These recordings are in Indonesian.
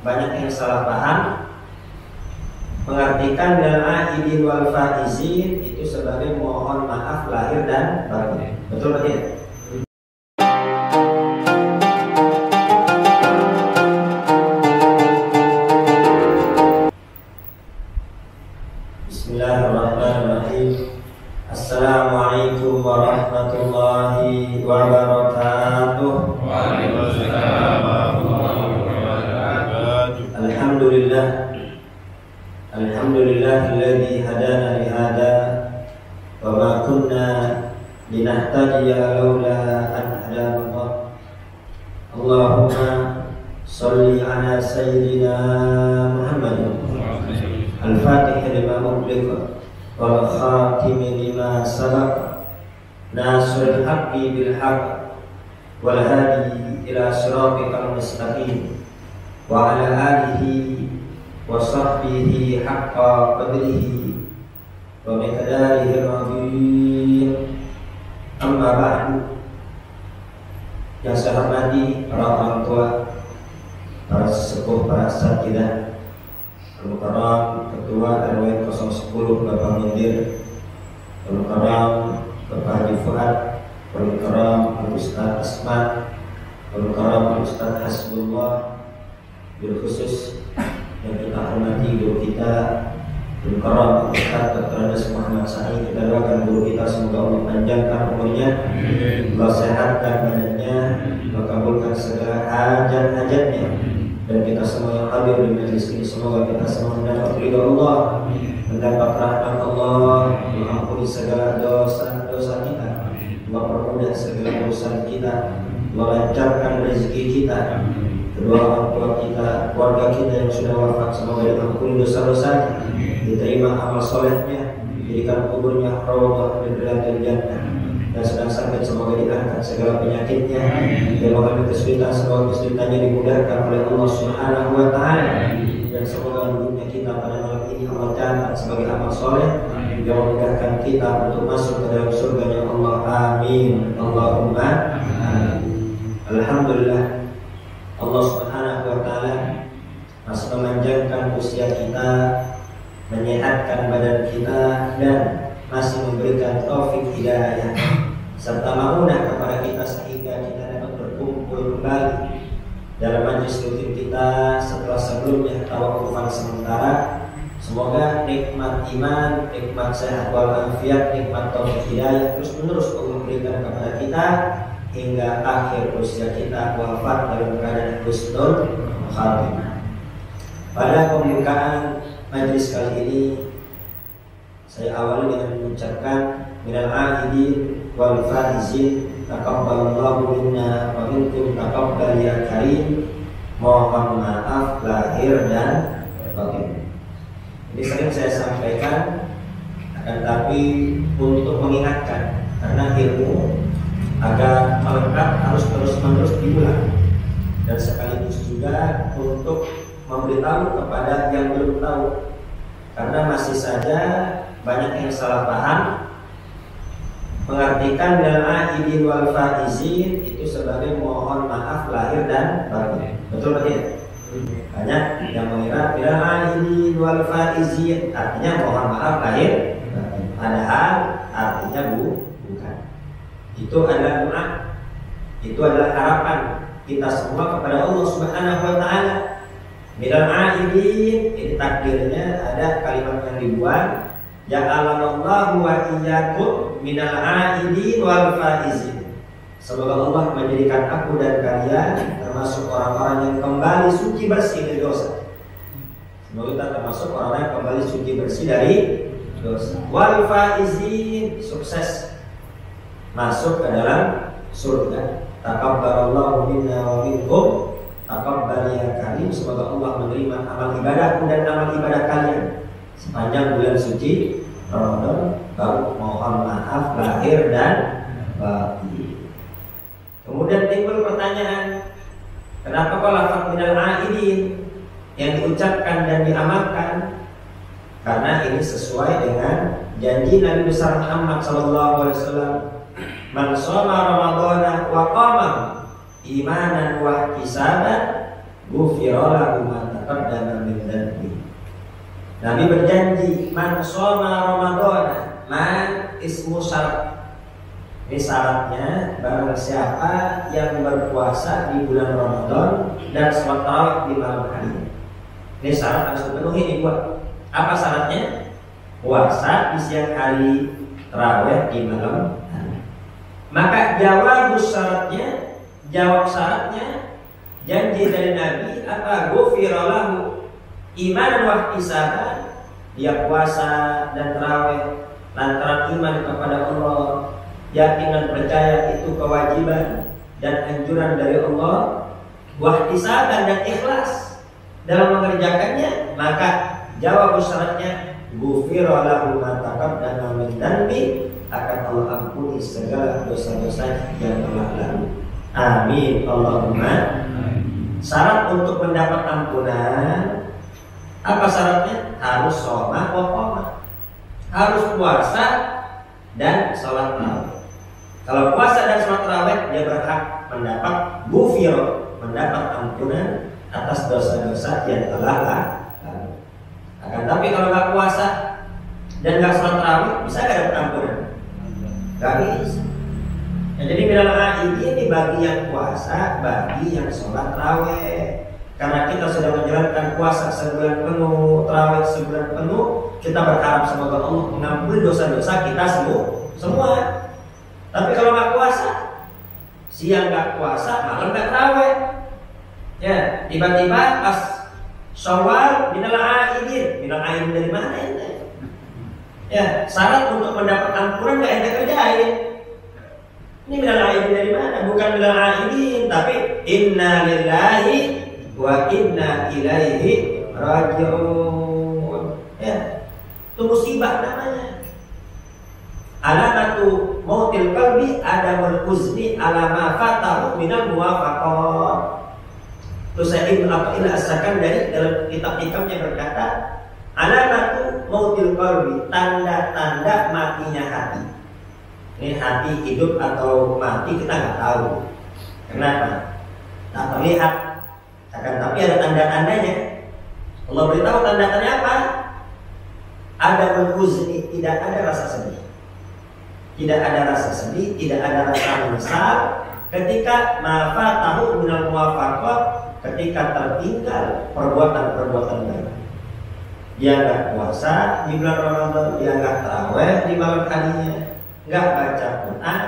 banyak yang salah paham mengartikan minal aidin wal faizin itu sebagai mohon maaf lahir dan batin. Betul Pak? Bismillahirrahmanirrahim. Assalamualaikum warahmatullahi wabarakatuh. Waalaikumsalam warahmatullahi wabarakatuh. Alhamdulillah. Alhamdulillahilladzi hadana li hada wa ma kunna linahtadiya laula an hadana Allah. Allahumma shalli ala sayyidina Muhammadin al-Fatih lima ughliqa wal khatimi lima sabaqa nasrul haqqi bil haqq wal hadi ila siratikal mustaqim wa ala alihi wa sahbihi haqqa qadrihi wa miqdarihi al-azim. Amma ba'du. Yang saya hormati para orang tua, para sesepuh, para asatidzah, Al-Mukarram Ketua RW 010 Bapak Mundir, Al-Mukarram Bapak Haji Fuad, Al-Mukarram Al-Ustaz Asma, Al-Mukarram Al-Ustaz Hasbullah, bil khusus yang kita hormati guru kita Al-Mukarram Al-Ustaz Dr. Andes Muhammad Sa'i. Kita doakan guru kita semoga Allah panjangkan umurnya, Allah sehatkan badannya, Allah kabulkan segala hajat-hajatnya. Dan kita semua yang hadir di majelis ini semoga kita semua mendapat ridha Allah, mendapat rahmat Allah, mengampuni segala dosa-dosa kita, mempermudah segala urusan kita, melancarkan rezeki kita, kedua orang tua kita, keluarga kita yang sudah wafat semoga diampuni dosa-dosanya, diterima amal solehnya, dijadikan kuburnya raudhah min riyadil jannah. Dan sedang sakit semoga diangkat segala penyakitnya, dan mengalami kesulitan semoga kesulitannya dimudahkan oleh Allah Subhanahu wa taala. Dan semoga dunia kita pada malam ini Allah catat sebagai amal soleh yang memudahkan kita untuk masuk ke dalam surga-Nya Allah. Amin. Allahumma amin. Alhamdulillah, Allah Subhanahu wa taala masih memanjangkan usia kita, menyehatkan badan kita, dan masih memberikan taufik hidayah serta maunah kepada kita sehingga kita dapat berkumpul kembali dalam majlis rutin kita setelah sebelumnya tawakufan sementara. Semoga nikmat iman, nikmat sehat walafiat, nikmat taufik hidayah terus menerus Allah berikan kepada kita hingga akhir usia kita wafat dalam keadaan husnul khatimah. Pada pembukaan majlis kali ini saya awali dengan mengucapkan minal aidin wal faizin taqabbalallahu minna wa minkum taqabbal ya karim. Mohon maaf lahir dan batin. Ini sering saya sampaikan, akan tapi untuk mengingatkan karena ilmu agar melengkap harus terus-menerus diulang, dan sekaligus juga untuk memberitahu kepada yang belum tahu, karena masih saja banyak yang salah paham mengartikan minal aidin wal faizin itu sebagai mohon maaf lahir dan batin. Betul tidak? Banyak yang mengira minal aidin wal faizin artinya mohon maaf lahir batin, padahal artinya bukan. Itu adalah doa, itu adalah harapan kita semua kepada Allah Subhanahu wa taala. Minal aidin ini takdirnya ada kalimat yang dibuat, ja'alallahu wa iyyakum minal aidin wal faizin. Semoga Allah menjadikan aku dan kalian termasuk orang-orang yang kembali suci bersih dari dosa. Semoga kita termasuk orang yang kembali suci bersih dari dosa. Wal faizin, sukses masuk ke dalam surga. Taqabbalallahu minna wa minkum taqabbal ya karim. Semoga Allah menerima amal ibadahku dan amal ibadah kalian sepanjang bulan suci Ramadan. Baru mohon maaf lahir dan batin. Kemudian timbul pertanyaan, kenapa kok lafaz minal aidin yang diucapkan dan diamalkan? Karena ini sesuai dengan janji Nabi besar Muhammad SAW. Man shoma Ramadhana wa qama imanan wa ihtisaban ghufira lahu ma taqaddama min dhanbi. Nabi berjanji, man shoma Ramadhana, man ismu syarat. Ini syaratnya, barang siapa yang berpuasa di bulan Ramadan dan sholat tarawih di malam hari. Ini syarat harus dipenuhi nih buat. Apa syaratnya? Puasa di siang hari, tarawih di malam hari. Maka jawab syaratnya, janji dari Nabi apa? Ghufira lahu iman wa ihtisaban. Dia puasa dan tarawih lantaran iman kepada Allah, yakin dan percaya itu kewajiban dan anjuran dari Allah, wa ihtisaban dan ikhlas dalam mengerjakannya, maka jawab syaratnya ghufira lahu ma taqaddama min dhanbi, akan Allah ampuni segala dosa-dosa yang telah lalu. Amin Allahumma. Syarat untuk mendapat ampunan, apa syaratnya? Harus shoma wa qoma, harus puasa dan sholat tarawih. Kalau puasa dan sholat tarawih, dia berhak mendapat ghufira, mendapat ampunan atas dosa-dosa yang telah lalu. Akan tapi kalau nggak puasa dan nggak sholat tarawih, bisa nggak dapat ampunan? Nggak bisa. Nah, jadi minal aidin ini bagi yang puasa, bagi yang sholat tarawih. Karena kita sudah menjalankan puasa sebulan penuh, tarawih sebulan penuh, kita berharap semoga Allah mengampuni dosa-dosa kita semua. Tapi kalau nggak puasa, siang nggak puasa, malam nggak tarawih, ya tiba-tiba pas Syawal minal aidin dari mana ini? Ya syarat untuk mendapat ampunan nggak ente kerjain. Ini minal aidin dari mana? Bukan minal aidin, tapi inna lillahi wa inna ilaihi raji'un. Ya, itu musibah namanya. Alamatu mautil qalbi adamul huzni ala ma fatahu minal muwafaqah. Terus saya Ibnu Athaillah As-Sakandari dalam kitab hikamnya berkata, alamatu mautil qalbi, tanda-tanda matinya hati. Ini hati hidup atau mati kita nggak tahu. Kenapa? Tak terlihat. Akan tapi ada tanda-tandanya. Allah beritahu tanda-tandanya apa? Ada berhuzni, tidak ada rasa sedih. Tidak ada rasa sedih, tidak ada rasa menyesal ketika mafatahu minal muwafaqah, ketika tertinggal perbuatan-perbuatan baik. Dia nggak puasa di bulan Ramadan, dia nggak tarawih di malam harinya, nggak baca Quran,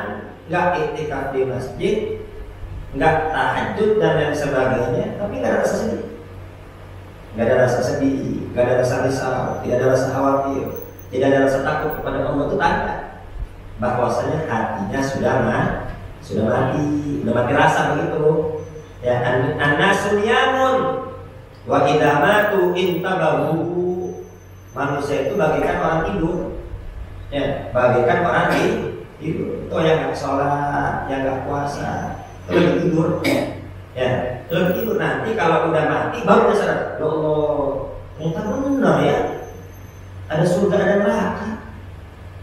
nggak iktikaf di masjid, nggak tahajud dan lain sebagainya, tapi nggak ada rasa sedih, nggak ada rasa sedih, nggak ada rasa risau, tidak ada rasa khawatir, tidak ada rasa takut kepada Allah. Itu tanda bahwasanya hatinya sudah mati rasa begitu. Ya, an-nasu niyamun wa idza matu intabahu. Manusia itu bagaikan orang tidur. Ya, bagaikan orang tidur. Itu yang nggak sholat, yang nggak puasa, itu lagi tidur. Ya, lagi tidur. Nanti kalau udah mati baru dia sadar, ya Allah, ternyata benar ya. Ada surga, ada neraka,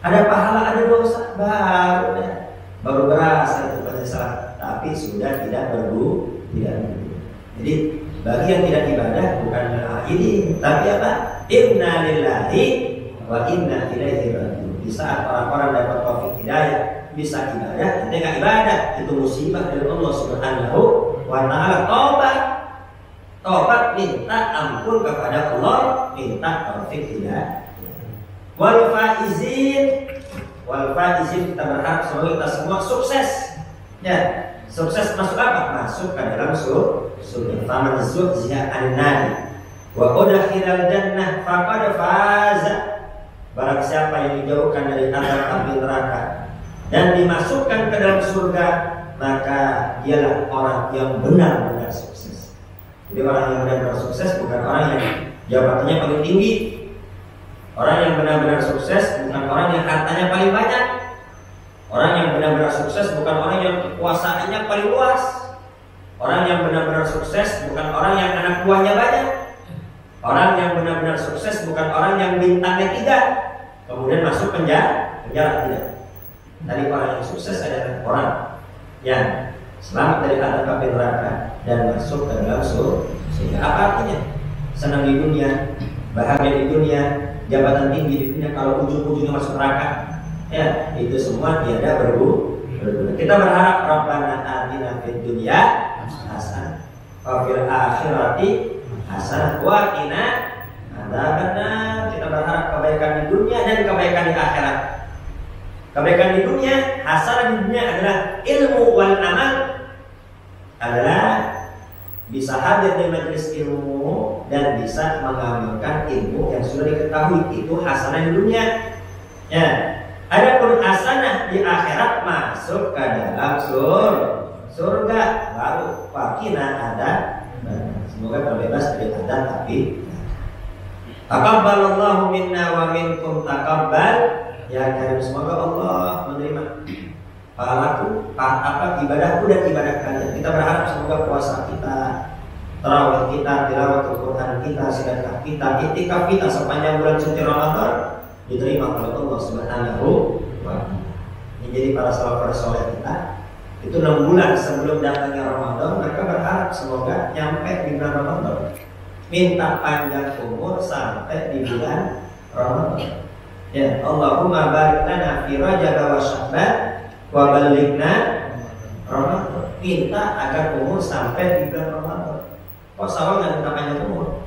ada pahala, ada dosa, baru berasa itu penyesalan. Tapi sudah tidak berguna. Jadi bagi yang tidak ibadah bukan ini, tapi apa? Inna lillahi wa inna ilaihi raji'un. Di saat orang-orang dapat taufik hidayah bisa ibadah, nanti nggak ibadah, itu musibah dari Allah Subhanahu wa Ta'ala. Tobat minta ampun kepada Allah, minta taufik hidayah. Wal faizin kita berharap semoga kita semua sukses. Ya, sukses masuk apa? Masuk ke dalam surga. Faman zuhziha 'anil nar wa udkhilal jannah faqad faza. Barang siapa yang dijauhkan dari azab api neraka dan dimasukkan ke dalam surga, maka dialah orang yang benar-benar sukses. Jadi orang yang benar-benar sukses bukan orang yang jabatannya paling tinggi. Orang yang benar-benar sukses bukan orang yang hartanya paling banyak. Orang yang benar-benar sukses bukan orang yang kekuasaannya paling luas. Orang yang benar-benar sukses bukan orang yang anak buahnya banyak. Orang yang benar-benar sukses bukan orang yang bintangnya 3 kemudian masuk penjara tidak. Tadi orang yang sukses adalah orang yang selamat dari azab api neraka dan masuk ke dalam surga. Apa artinya? Senang di dunia, bahagia di dunia, jabatan tinggi di dunia, kalau ujung-ujungnya masuk neraka, ya itu semua tiada berguna. Kita berharap Rabbana atina fid dunya hasanah wa fil akhirati hasanah wa qina adzabannar. Kita berharap kebaikan di dunia dan kebaikan di akhirat. Kebaikan di dunia, hasanah di dunia adalah ilmu wal amal, adalah bisa hadir di majelis ilmu dan bisa mengamalkan ilmu yang sudah diketahui. Itu hasanah di dunia. Ya. Adapun hasanah di akhirat masuk ke dalam surga, baru wakina ada. Semoga terbebas dari azab api. Taqabbalallahu minna wa minkum taqabbal. Ya karim, semoga Allah menerima ibadahku dan ibadah kalian. Kita berharap semoga puasa kita, tarawih kita, tilawatul Quran kita, sedekah kita, iktikaf kita sepanjang bulan suci Ramadan diterima oleh Allah Subhanahu wa Ta'ala. Ini jadi para salafus saleh kita itu 6 bulan sebelum datangnya Ramadan mereka berharap semoga nyampe di bulan Ramadan, minta panjang umur sampai di bulan Ramadan. Ya, Allahumma barik lana fi Rajab wa Sya'ban wa ballighna Ramadan. Minta agar umur sampai di bulan Ramadan. Kok Syawal nggak minta panjang umur?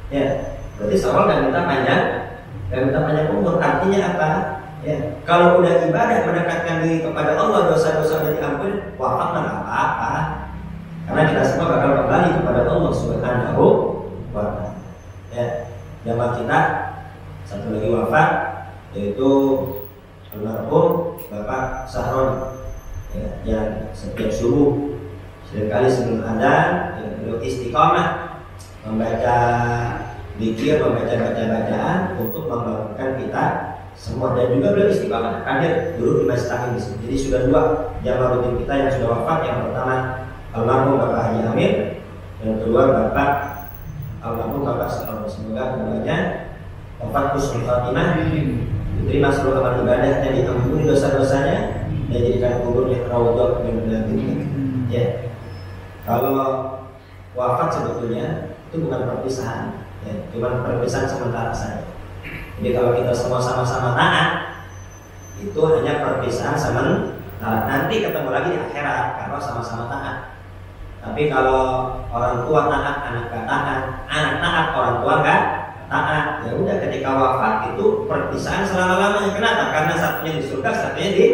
Ya, berarti Syawal nggak minta panjang umur. Artinya apa? Ya, kalau udah ibadah mendekatkan diri kepada Allah, dosa-dosa udah diampuni, wafat nggak apa-apa. Karena kita semua bakal kembali kepada Allah Subhanahu wa Ta'ala. Ya, jamaah kita satu lagi wafat, yaitu almarhum Bapak Sahroni, ya, yang setiap subuh seringkali sebelum adzan ya, beliau istiqomah membaca zikir, membaca bacaan untuk membangunkan kita semua, dan juga beliau istiqomah hadir dulu di Masjid Amin. Jadi sudah 2 jamaah rutin kita yang sudah wafat. Yang pertama almarhum Bapak Haji Amir, yang kedua Bapak almarhum Bapak Sahroni. Semoga keduanya wafat husnul khatimah, diterima seluruh amal ibadahnya, diampuni dosa-dosanya, dan jadikan kuburnya raudhah min riyadil. Ya, kalau wafat sebetulnya itu bukan perpisahan, ya, cuma perpisahan sementara saja. Jadi kalau kita semua sama-sama taat, itu hanya perpisahan sementara. Nanti ketemu lagi di akhirat kalau sama-sama taat. Tapi kalau orang tua taat, anak gak taat, anak taat, orang tua gak taat, ya udah ketika wafat itu perpisahan selama-lamanya. Kenapa? Karena satunya di surga, satunya di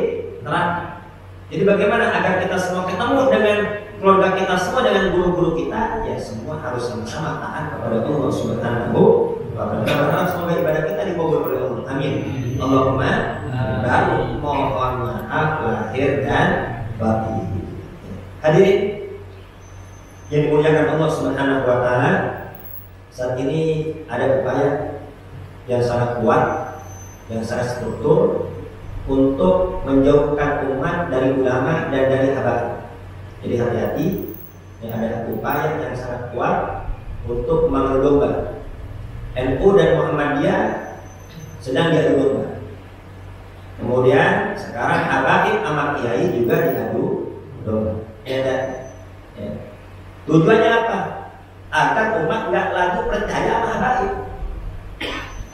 neraka. Jadi bagaimana agar kita semua ketemu dengan keluarga kita semua, dengan guru-guru kita, ya semua harus sama-sama taat kepada Allah Subhanahu wa Ta'ala. Semoga ibadah kita dikabul oleh Allah. Amin. Allahumma baru mohon maaf lahir dan batin. Hadirin yang dimuliakan Allah Subhanahu wa Ta'ala, saat ini ada upaya yang sangat kuat, yang sangat struktur untuk menjauhkan umat dari ulama dan dari habaib. Jadi hati-hati, ya, ada upaya yang sangat kuat untuk mengadu domba. NU dan Muhammadiyah sedang diadu domba. Kemudian sekarang habaib sama kiai juga diadu domba. Ya. Tujuannya apa? Agar umat nggak lagi percaya sama habaib,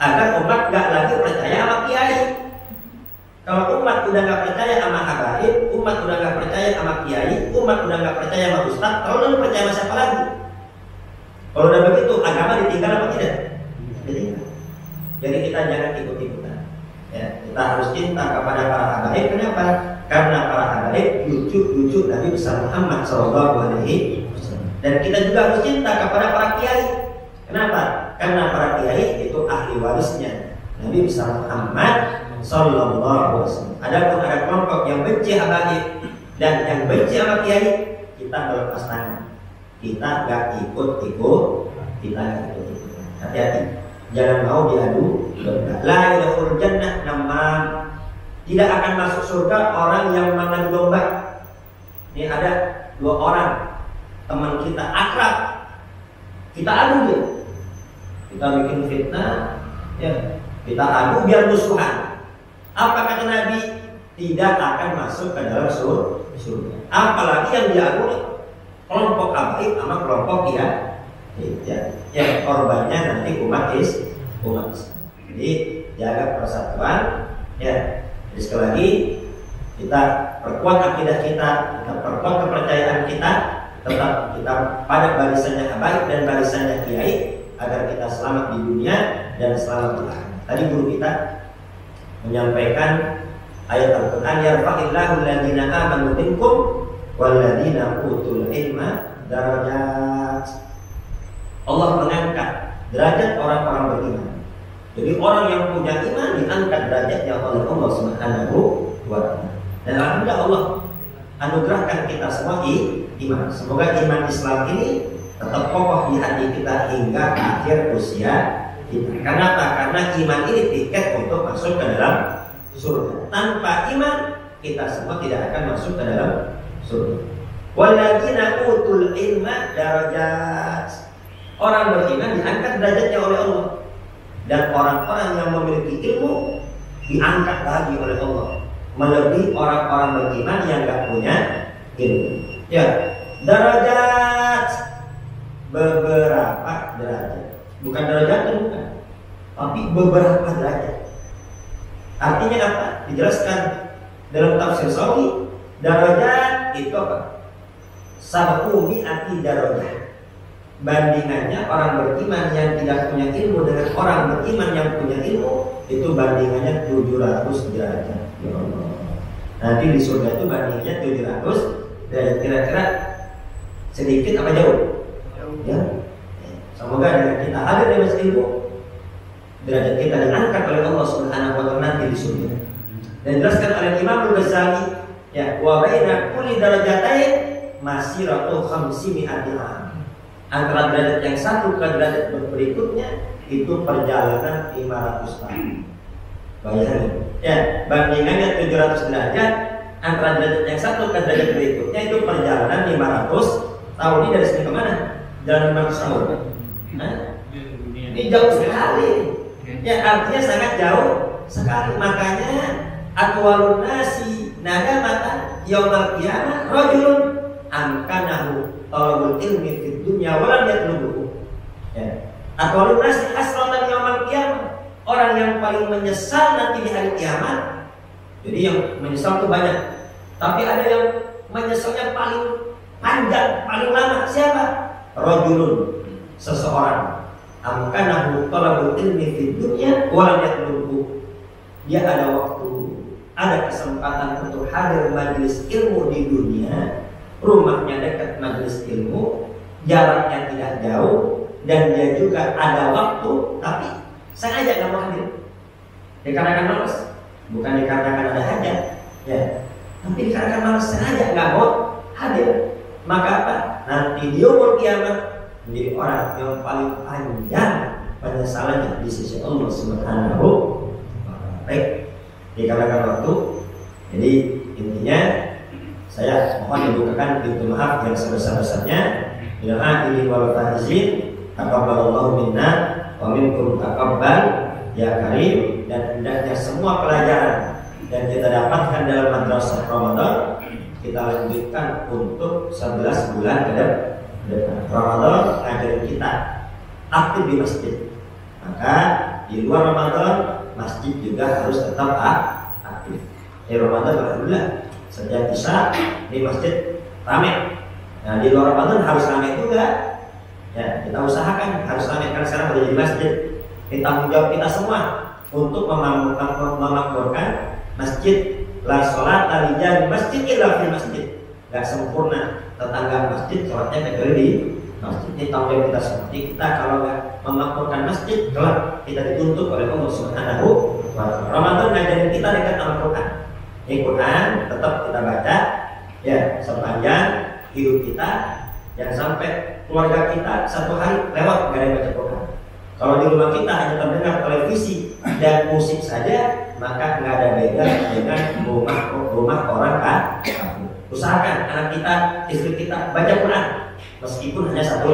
agar umat nggak lagi percaya sama kiai. Kalau umat udah nggak percaya sama habaib, umat udah nggak percaya sama kiai, umat udah nggak percaya sama ustaz, kalau udah percaya sama siapa lagi? Kalau udah begitu, agama ditinggal apa tidak? Ditinggal. Jadi kita jangan ikut-ikutan. Ya, kita harus cinta kepada para habaib. Kenapa? Karena para habaib cucu Nabi besar Muhammad SAW. Dan kita juga harus cinta kepada para kiai. Kenapa? Karena para kiai itu ahli warisnya Nabi besar Muhammad Sallallahu Alaihi Wasallam. Adapun ada kelompok yang benci habaib dan yang benci sama kiai, kita melepas tangan. Kita gak ikut-ikut. Hati-hati, jangan mau diadu domba. La yadkhulul jannah namam. Tidak akan masuk surga orang yang mengadu domba. Ini ada 2 orang teman kita akrab, kita adu dia, kita bikin fitnah, ya, kita adu biar musuhan. Apa kata Nabi? tidak akan masuk ke dalam surga. Apalagi yang diakui kelompok abaid sama kelompok yang korbannya nanti umat Islam. Jadi jaga persatuan ya. Jadi sekali lagi kita perkuat akidah kita perkuat kepercayaan kita, tetap kita pada barisannya abaid dan barisannya kiai agar kita selamat di dunia dan selamat di akhirat. Tadi guru kita menyampaikan ayat Al-Quran, yarfa'illahu alladziina aamanu minkum walladziina utul ilma darajat. Allah mengangkat derajat orang-orang beriman. Jadi orang yang punya iman diangkat derajatnya oleh Allah Subhanahu wa ta'ala. Dan alhamdulillah Allah anugerahkan kita semua iman. Semoga iman Islam ini tetap kokoh di hati kita hingga akhir usia kita. Kenapa? Karena iman ini tiket untuk masuk ke dalam surga. Tanpa iman kita semua tidak akan masuk ke dalam surga. Walladzina utul ilma darajat. Orang beriman diangkat derajatnya oleh Allah. Dan orang-orang yang memiliki ilmu diangkat lagi oleh Allah, melebihi orang-orang beriman yang tidak punya ilmu. Ya, derajat beberapa derajat, bukan derajat bukan, tapi beberapa derajat. Artinya apa? Dijelaskan dalam tafsir Sawi, derajat itu apa? Sab'u mi'ati derajat. Bandingannya orang beriman yang tidak punya ilmu dengan orang beriman yang punya ilmu itu bandingannya 700 derajat. Ya Allah. Nanti di surga itu bandingannya 700 derajat. Kira-kira sedikit apa jauh? Ya. Semoga dengan kita hadir di masjid ilmu, derajat kita diangkat oleh Allah Subhanahu wa ta'ala nanti di surga. Dan jelaskan oleh Imam Al-Ghazali, ya, wa baina kulli darajatain masiratu 500 am. Antara derajat yang satu ke derajat berikutnya itu perjalanan 500 tahun. Bayangin, ya, bandingannya 700 derajat. Antara derajat yang satu ke derajat berikutnya itu perjalanan 500 tahun. Ini dari sini kemana? Jalan 500 tahun. Nah, ini jauh sekali. Ya, artinya sangat jauh sekali. Makanya atwalun nasi nadamatan yaumal qiyamah rajulun amkanahu talabul ilmi fid dunya wa lam yatlubuhu. Ya. Atwalun nasi hasratan yaumal qiyamah. Orang yang paling menyesal nanti di hari kiamat. Jadi yang menyesal itu banyak. Tapi ada yang menyesalnya paling panjang, paling lama. Siapa? Rajulun, seseorang amkanahu talabul ilmi fid dunya wa lam yatlubuhu. Dia ada waktu, ada kesempatan untuk hadir majelis ilmu di dunia. Rumahnya dekat majelis ilmu, jaraknya tidak jauh, dan dia juga ada waktu, tapi sengaja nggak mau hadir. Dikarenakan malas, bukan dikarenakan ada hajat, ya. Tapi dikarenakan malas sengaja nggak mau hadir. Maka apa? Nanti di umur kiamat menjadi orang yang paling panjang penyesalannya di sisi Allah Subhanahu wa ta'ala. Baik, dikarenakan waktu, jadi intinya saya mohon dibukakan pintu maaf yang sebesar-besarnya. Bila ini wal faizin, taqabbalallahu minna wa minkum taqabbal ya karim. Dan hendaknya semua pelajaran yang kita dapatkan dalam madrasah Ramadan kita lanjutkan untuk 11 bulan ke depan. Ramadan ngajarin kita aktif di masjid. Maka di luar Ramadan masjid juga harus tetap aktif. Di Ramadan alhamdulillah sejak Isya di masjid ramai. Nah di luar Ramadan harus ramai juga. Ya, kita usahakan harus ramai karena sekarang sudah jadi masjid. Ini tanggung jawab kita semua untuk memakmurkan masjid. La sholat alijah di masjid illa fil masjid. Gak sempurna tetangga masjid sholatnya kecuali di masjid. Ini tanggung jawab kita semua. Jadi kita kalau nggak memakmurkan masjid, kelak kita dituntut oleh Allah Subhanahu wa ta'ala. Ramadan ngajarin kita dekat Al-Quran. Ini Quran tetap kita baca ya sepanjang hidup kita. Jangan sampai keluarga kita satu hari lewat nggak ada yang baca Quran. Kalau di rumah kita hanya terdengar televisi dan musik saja, maka nggak ada beda dengan rumah orang kafir. Usahakan anak kita, istri kita baca Quran meskipun hanya satu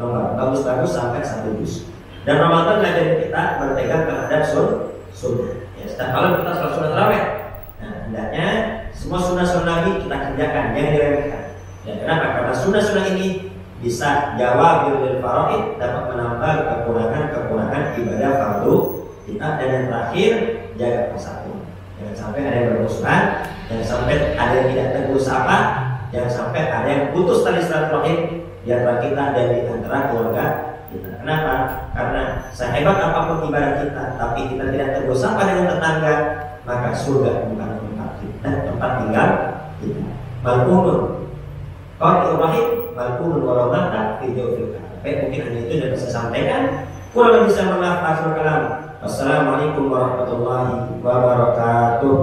lembar, bagus-bagus sampai 1 juz. Dan Ramadan ngajarin kita berpegang terhadap sunnah. Ya, setiap malam kita sholat sunat tarawih. Nah, Hendaknya semua sunnah-sunnah Nabi kita kerjakan, jangan diremehkan. Dan kenapa? Karena sunnah-sunnah ini bisa jawab bil faraid, dapat menambah kekurangan ibadah fardu kita. Dan yang terakhir, jaga persatuan. Jangan sampai ada yang bermusuhan, jangan sampai ada yang tidak tegur sapa, jangan sampai ada yang putus tali silaturahim di antara kita dan di antara keluarga kita. Kenapa? Karena sehebat apapun ibadah kita, tapi kita tidak tegur sapa dengan tetangga, maka surga bukan tempat kita, tempat tinggal kita. Malkunun qati'ur rahim, malkunun walau mata fi jawfil kalam. Mungkin hanya itu yang bisa sampaikan. Kurang lebih saya maaf. Akhirul kalam. Wassalamualaikum warahmatullahi wabarakatuh.